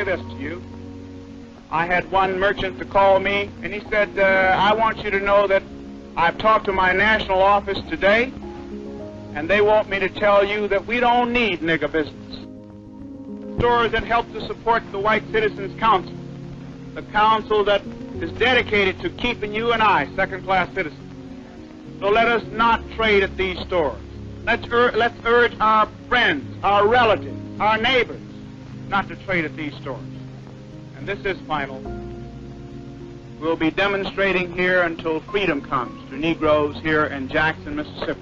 this to you. I had one merchant to call me, and he said, I want you to know that I've talked to my national office today, and they want me to tell you that we don't need nigger business. Stores that help to support the White Citizens Council, the council that is dedicated to keeping you and I second-class citizens. So let us not trade at these stores. Let's urge our friends, our relatives, our neighbors, not to trade at these stores. And this is final. We'll be demonstrating here until freedom comes to Negroes here in Jackson, Mississippi.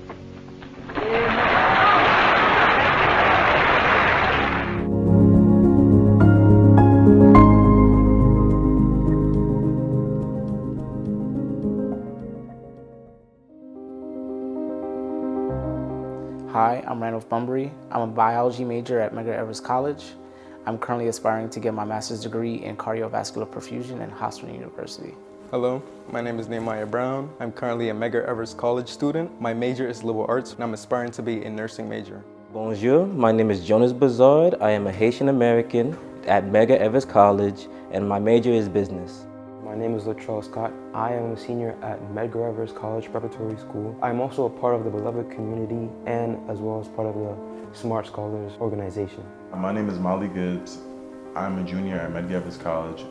Hi, I'm Randolph Bunbury. I'm a biology major at Medgar Evers College. I'm currently aspiring to get my master's degree in cardiovascular perfusion at Hofstra University. Hello, my name is Nehemiah Brown. I'm currently a Medgar Evers College student. My major is liberal arts, and I'm aspiring to be a nursing major. Bonjour, my name is Jonas Bazard. I am a Haitian American at Medgar Evers College, and my major is business. My name is Latrell Scott. I am a senior at Medgar Evers College Preparatory School. I'm also a part of the Beloved community and as well as part of the Smart Scholars organization. My name is Mali Gibbs. I'm a junior at Medgar Evers College,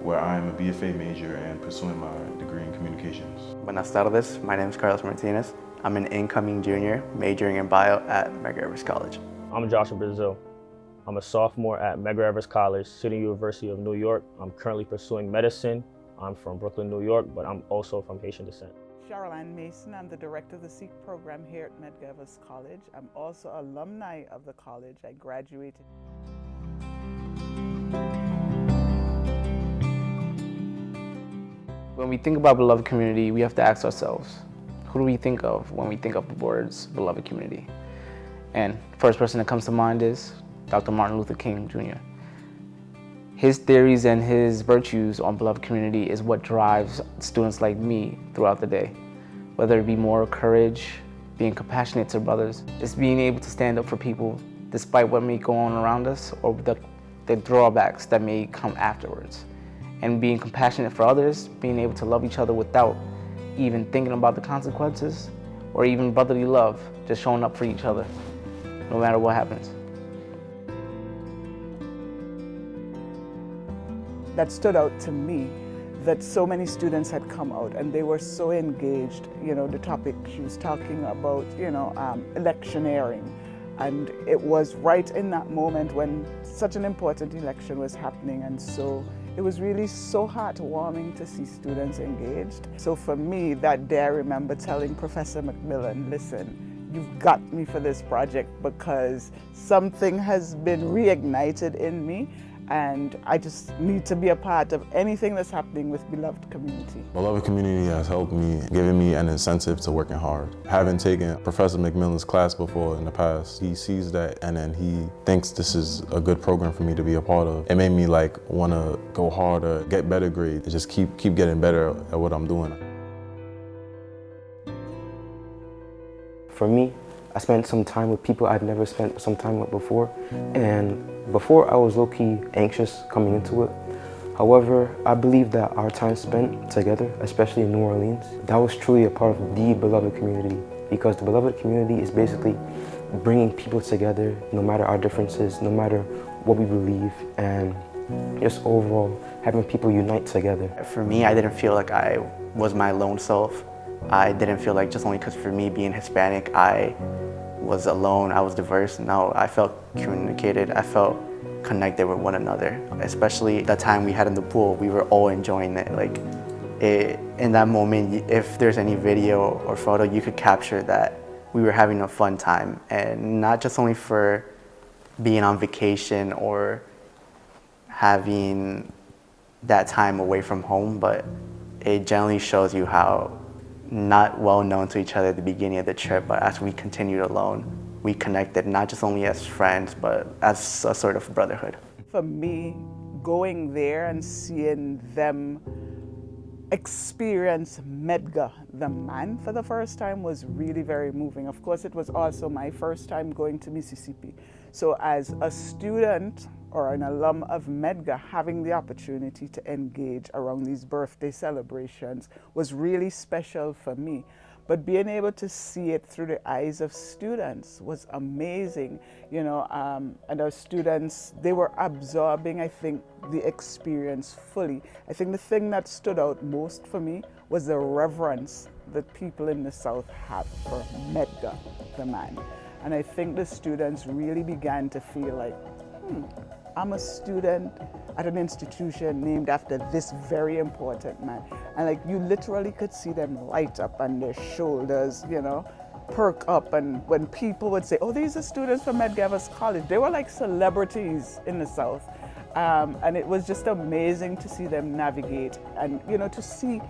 where I am a BFA major and pursuing my degree in communications. Buenas tardes, my name is Carlos Martinez. I'm an incoming junior majoring in bio at Medgar Evers College. I'm Joshua Brazil. I'm a sophomore at Medgar Evers College, City University of New York. I'm currently pursuing medicine. I'm from Brooklyn, New York, but I'm also from Haitian descent. Cheryl Mason, I'm the director of the SEEK program here at Medgar Evers College. I'm also alumni of the college. I graduated. When we think about beloved community, we have to ask ourselves, who do we think of when we think of the words beloved community? And first person that comes to mind is Dr. Martin Luther King Jr. His theories and his virtues on beloved community is what drives students like me throughout the day. Whether it be moral courage, being compassionate to brothers, just being able to stand up for people despite what may go on around us or the drawbacks that may come afterwards. And being compassionate for others, being able to love each other without even thinking about the consequences or even brotherly love, just showing up for each other, no matter what happens. That stood out to me, that so many students had come out and they were so engaged. You know, the topic she was talking about, electioneering. And it was right in that moment when such an important election was happening, and so it was really so heartwarming to see students engaged. So for me, that day I remember telling Professor McMillan, listen, you've got me for this project because something has been reignited in me, and I just need to be a part of anything that's happening with Beloved Community. Beloved Community has helped me, given me an incentive to working hard. Having taken Professor McMillan's class before in the past, he sees that and then he thinks this is a good program for me to be a part of. It made me want to go harder, get better grades, just keep getting better at what I'm doing. For me, I spent some time with people I've never spent some time with before, and before I was low-key anxious coming into it. However, I believe that our time spent together, especially in New Orleans, that was truly a part of the Beloved community, because the Beloved community is basically bringing people together no matter our differences, no matter what we believe, and just overall having people unite together. For me, I didn't feel like I was my lone self. I didn't feel like just only because for me being Hispanic, I was alone, I was diverse. No, I felt communicated, I felt connected with one another. Especially the time we had in the pool, we were all enjoying it. In that moment, if there's any video or photo, you could capture that we were having a fun time. And not just only for being on vacation or having that time away from home, but it generally shows you how not well known to each other at the beginning of the trip, but as we continued along, we connected not just only as friends, but as a sort of brotherhood. For me, going there and seeing them experience Medgar, the man, for the first time was really very moving. Of course, it was also my first time going to Mississippi. So as a student or an alum of Medgar having the opportunity to engage around these birthday celebrations was really special for me. But being able to see it through the eyes of students was amazing, you know, and our students, they were absorbing, I think, the experience fully. I think the thing that stood out most for me was the reverence that people in the South have for Medgar, the man. And I think the students really began to feel like, I'm a student at an institution named after this very important man. And like you literally could see them light up and their shoulders, you know, perk up. And when people would say, oh, these are students from Medgar Evers College, they were like celebrities in the South. And it was just amazing to see them navigate and, you know, to see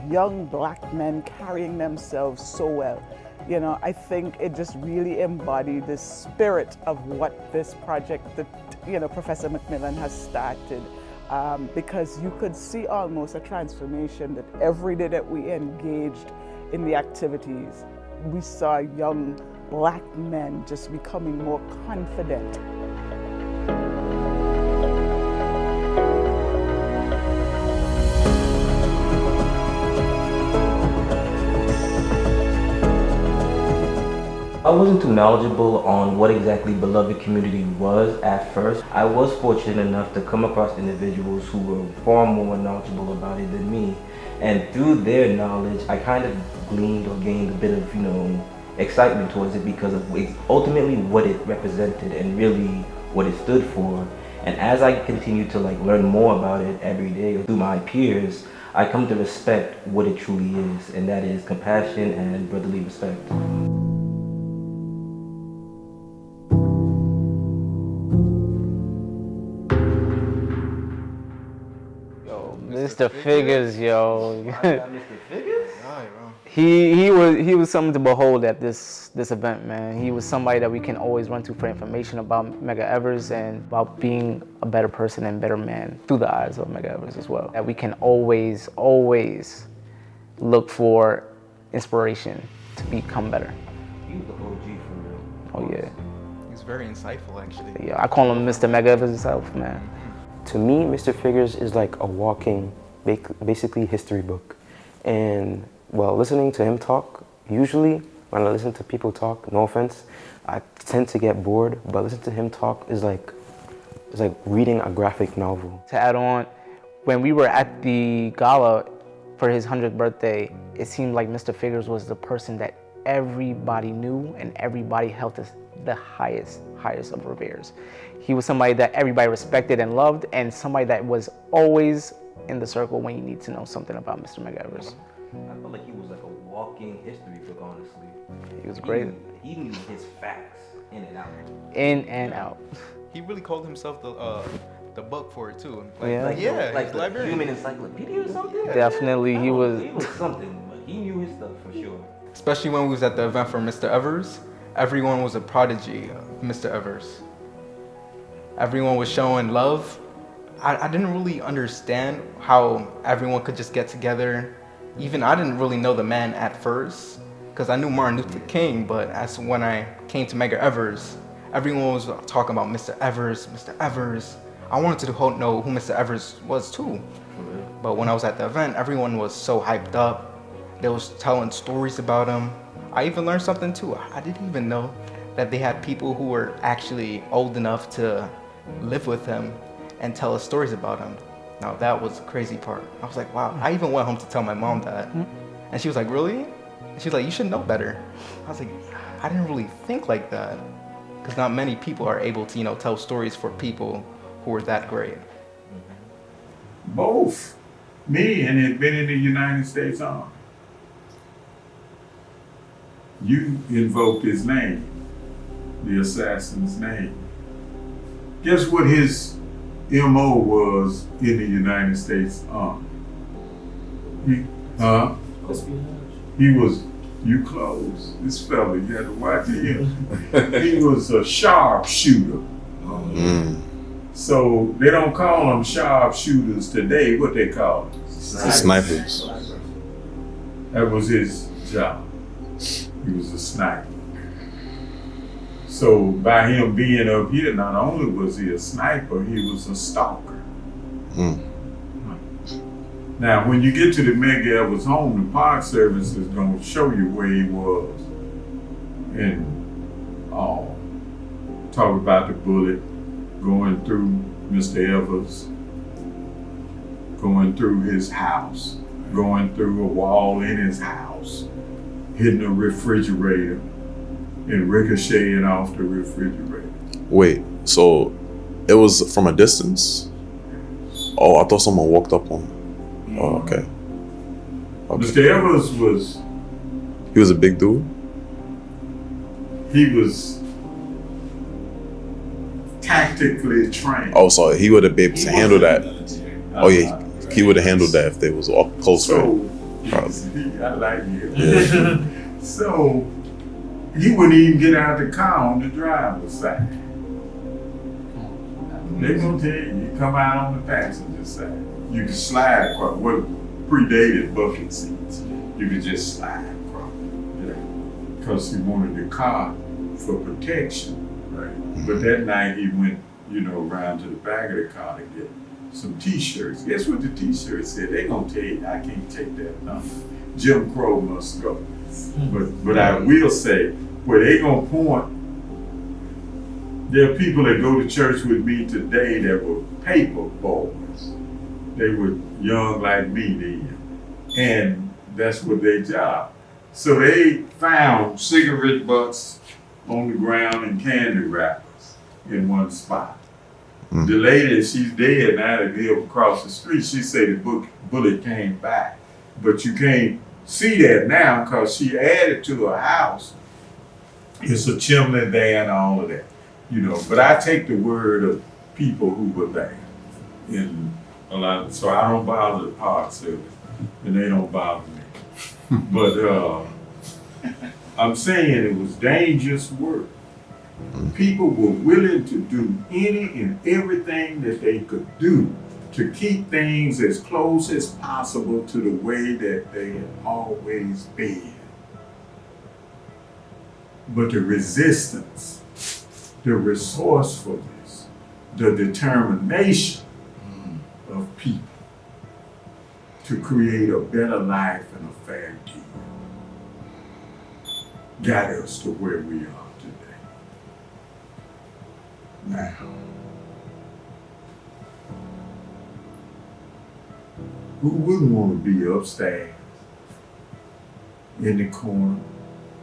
young black men carrying themselves so well. You know, I think it just really embodied the spirit of what this project that, you know, Professor McMillan has started. Because you could see almost a transformation that every day that we engaged in the activities, we saw young black men just becoming more confident. I wasn't too knowledgeable on what exactly beloved community was at first. I was fortunate enough to come across individuals who were far more knowledgeable about it than me. And through their knowledge, I kind of gleaned or gained a bit of, you know, excitement towards it because of ultimately what it represented and really what it stood for. And as I continue to learn more about it every day through my peers, I come to respect what it truly is, and that is compassion and brotherly respect. Mr. Figures, yo. Mr. Figures? He was something to behold at this event, man. He was somebody that we can always run to for information about Medgar Evers and about being a better person and better man through the eyes of Medgar Evers as well. That we can always look for inspiration to become better. He was the OG for real. Oh yeah. He was very insightful, actually. Yeah, I call him Mr. Medgar Evers himself, man. To me, Mr. Figures is like a walking, basically history book. And well, listening to him talk, usually when I listen to people talk, no offense, I tend to get bored, but listening to him talk is like, it's like reading a graphic novel. To add on, when we were at the gala for his 100th birthday, it seemed like Mr. Figures was the person that everybody knew and everybody held as the highest of reveres. He was somebody that everybody respected and loved, and somebody that was always in the circle when you need to know something about Mr. Medgar Evers. I felt like he was like a walking history book, honestly. He was great. He knew his facts in and out. In and out. He really called himself the book for it too. Yeah. Like the librarian. human encyclopedia or something? Definitely, he was. He was something, but he knew his stuff for sure. Especially when we was at the event for Mr. Evers, everyone was a prodigy of Mr. Evers. Everyone was showing love. I didn't really understand how everyone could just get together. Even I didn't really know the man at first, because I knew Martin Luther King, but when I came to Medgar Evers, everyone was talking about Mr. Evers, Mr. Evers. I wanted to know who Mr. Evers was too. But when I was at the event, everyone was so hyped up. They was telling stories about him. I even learned something too. I didn't even know that they had people who were actually old enough to live with him and tell us stories about him. Now that was the crazy part. I was like, wow. I even went home to tell my mom that. And she was like, really? And she was like, you should know better. I was like, I didn't really think like that. Because not many people are able to, tell stories for people who are that great. Both me and had been in the United States Army. You invoked his name, the assassin's name. Guess what his MO was in the United States Army? He was, you close, this fella, you had to watch him. He was a sharpshooter. So they don't call them sharpshooters today, what they call them? Snipers. That was his job. He was a sniper. So by him being up here, not only was he a sniper, he was a stalker. Now, when you get to the Medgar Evers home, the Park Service is going to show you where he was. And talk about the bullet going through Mr. Evers, going through his house, going through a wall in his house, hitting a refrigerator, and ricocheting off the refrigerator. Wait, so it was from a distance? Oh, I thought someone walked up on him. Oh, okay. Mr. Evers was... He was a big dude? He was tactically trained. Oh, so he would have been able to handle that. Oh yeah, he would have handled that if they was all close. So, I like you. Yeah. So, he wouldn't even get out of the car on the driver's side. They're gonna tell you, you come out on the passenger side. You can slide across what predated bucket seats. You could just slide across. Yeah. Because he wanted the car for protection, right? But that night he went, around to the back of the car to get some t-shirts. Guess what the t-shirts said? They're gonna tell you, I can't take that number. Jim Crow must go. But I will say, where they gonna point, there are people that go to church with me today that were paper boys. They were young like me then. And that's what their job. So they found cigarette butts on the ground and candy wrappers in one spot. The lady, she's dead now, to live across the street. She said the bullet came back. But you can't see that now because she added to her house. It's a chimney there and all of that, But I take the word of people who were there. So I don't bother the Park Service, and they don't bother me. But I'm saying it was dangerous work. People were willing to do any and everything that they could do to keep things as close as possible to the way that they had always been. But the resistance, the resourcefulness, the determination of people to create a better life and a fair deal got us to where we are today. Now, who wouldn't want to be upstairs in the corner,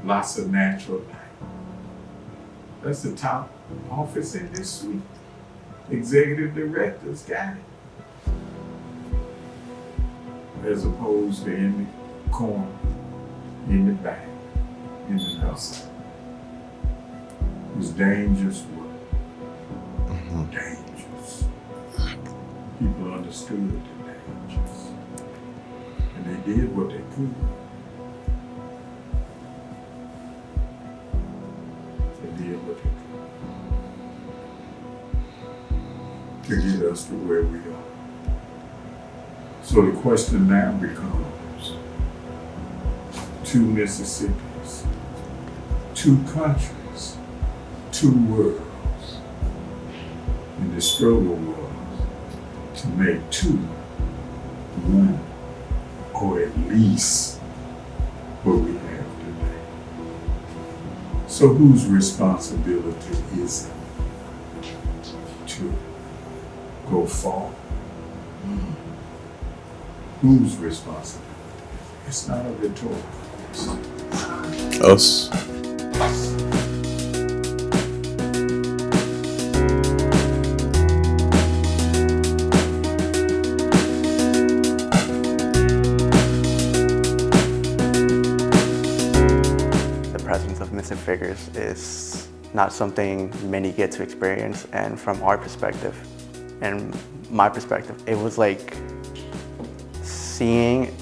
lots of natural light? That's the top office in this suite. Executive directors got it. As opposed to in the corner, in the back, in the house. It was dangerous work. Dangerous. People understood the dangers. And they did what they could. They did what they could to get us to where we are. So the question now becomes, two Mississippis, two countries, two worlds. And the struggle was to make two, one, or at least what we have today. So whose responsibility is it to go forward? Whose responsibility? It's not a rhetorical question. Us. The presence of missing figures is not something many get to experience, and from our perspective, and my perspective, it was like seeing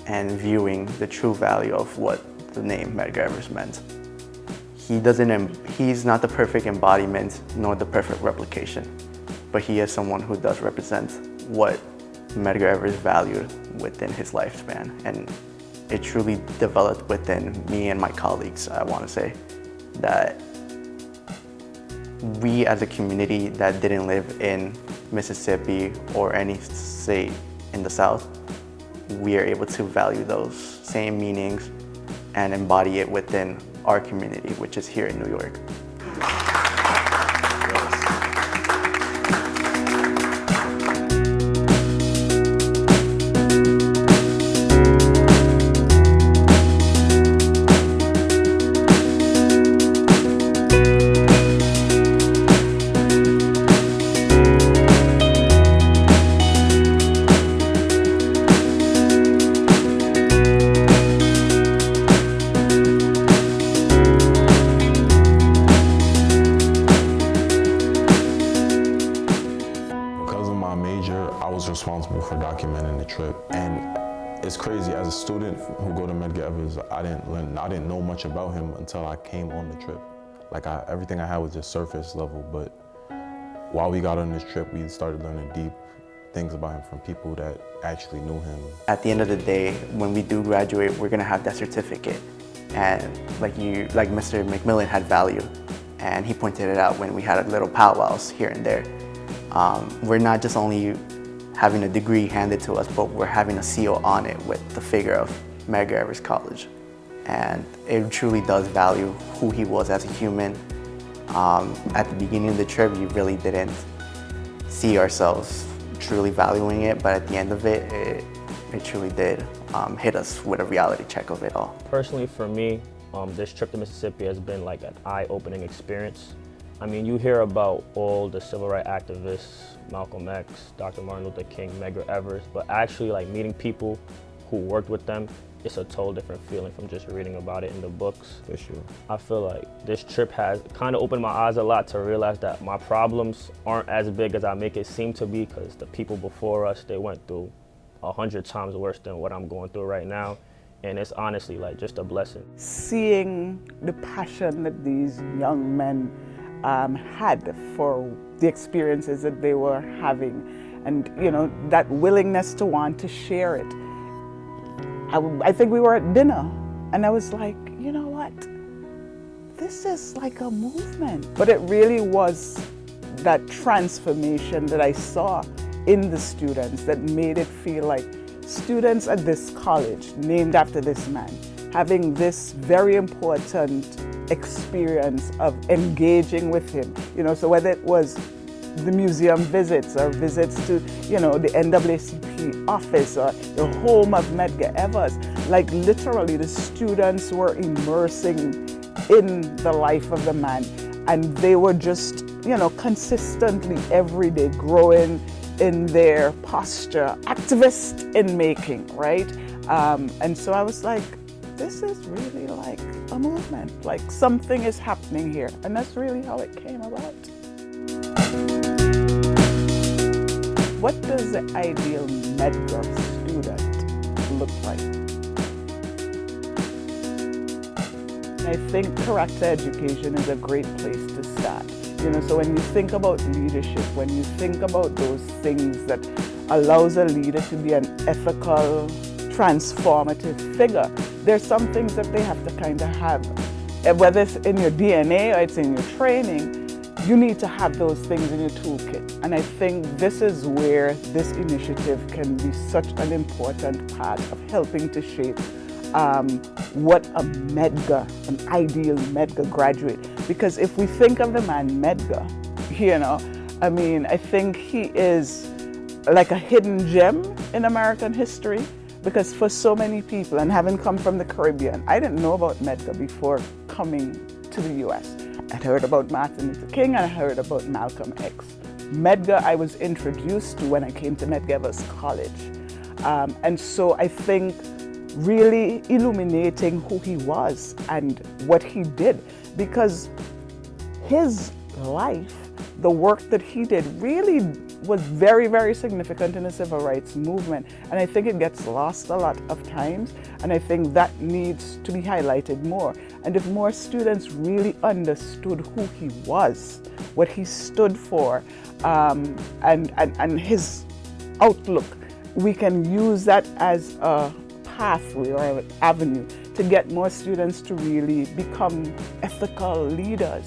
and viewing the true value of what the name Medgar Evers meant. He's not the perfect embodiment nor the perfect replication, but he is someone who does represent what Medgar Evers valued within his lifespan, and it truly developed within me and my colleagues. I want to say that we as a community that didn't live in Mississippi or any state in the South, we are able to value those same meanings and embody it within our community, which is here in New York. Responsible for documenting the trip, and it's crazy. As a student who go to Medgar Evers, I didn't know much about him until I came on the trip. Like everything I had was just surface level, but while we got on this trip, we started learning deep things about him from people that actually knew him. At the end of the day, when we do graduate, we're gonna have that certificate, and like Mr. McMillan had value, and he pointed it out when we had little powwows here and there. We're not just only having a degree handed to us, but we're having a seal on it with the figure of Medgar Evers College. And it truly does value who he was as a human. At the beginning of the trip, we really didn't see ourselves truly valuing it, but at the end of it, it truly did hit us with a reality check of it all. Personally, for me, this trip to Mississippi has been like an eye-opening experience. I mean, you hear about all the civil rights activists, Malcolm X, Dr. Martin Luther King, Medgar Evers, but actually like meeting people who worked with them, it's a total different feeling from just reading about it in the books. For sure. I feel like this trip has kind of opened my eyes a lot to realize that my problems aren't as big as I make it seem to be, because the people before us, they went through 100 times worse than what I'm going through right now. And it's honestly like just a blessing. Seeing the passion that these young men had for the experiences that they were having, and that willingness to want to share it. I think we were at dinner, and I was like, you know what? This is like a movement. But it really was that transformation that I saw in the students that made it feel like students at this college, named after this man, having this very important experience of engaging with him. So whether it was the museum visits or visits to, the NAACP office or the home of Medgar Evers, like literally the students were immersing in the life of the man, and they were just, consistently every day growing in their posture, activist in making, right? And so I was like, this is really like a movement, like something is happening here. And that's really how it came about. What does the ideal Medgar student look like? I think character education is a great place to start. So when you think about leadership, when you think about those things that allows a leader to be an ethical, transformative figure, there's some things that they have to kind of have. Whether it's in your DNA or it's in your training, you need to have those things in your toolkit. And I think this is where this initiative can be such an important part of helping to shape what a Medgar, an ideal Medgar graduate. Because if we think of the man Medgar, I think he is like a hidden gem in American history. Because for so many people, and having come from the Caribbean, I didn't know about Medgar before coming to the US. I'd heard about Martin Luther King and I heard about Malcolm X. Medgar I was introduced to when I came to Medgar Evers College. And so I think really illuminating who he was and what he did, because his life, the work that he did really was very, very significant in the civil rights movement. And I think it gets lost a lot of times. And I think that needs to be highlighted more. And if more students really understood who he was, what he stood for, and his outlook, we can use that as a pathway or an avenue to get more students to really become ethical leaders,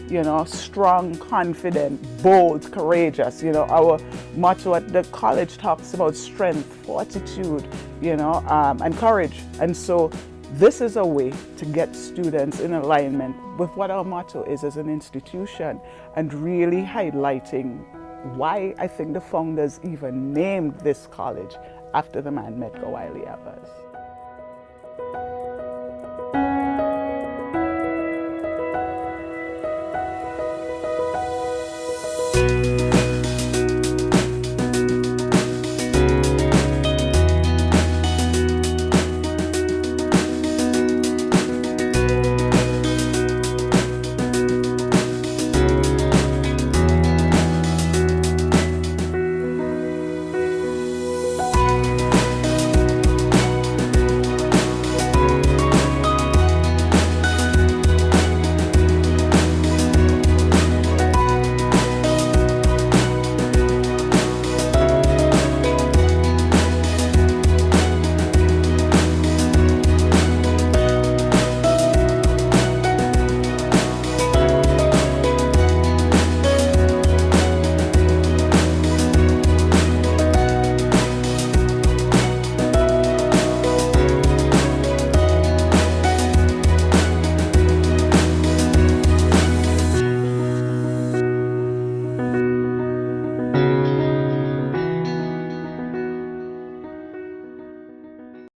you know, strong, confident, bold, courageous. You know, our motto at the college talks about strength, fortitude, you know, and courage. And so this is a way to get students in alignment with what our motto is as an institution, and really highlighting why I think the founders even named this college after the man Medgar Evers.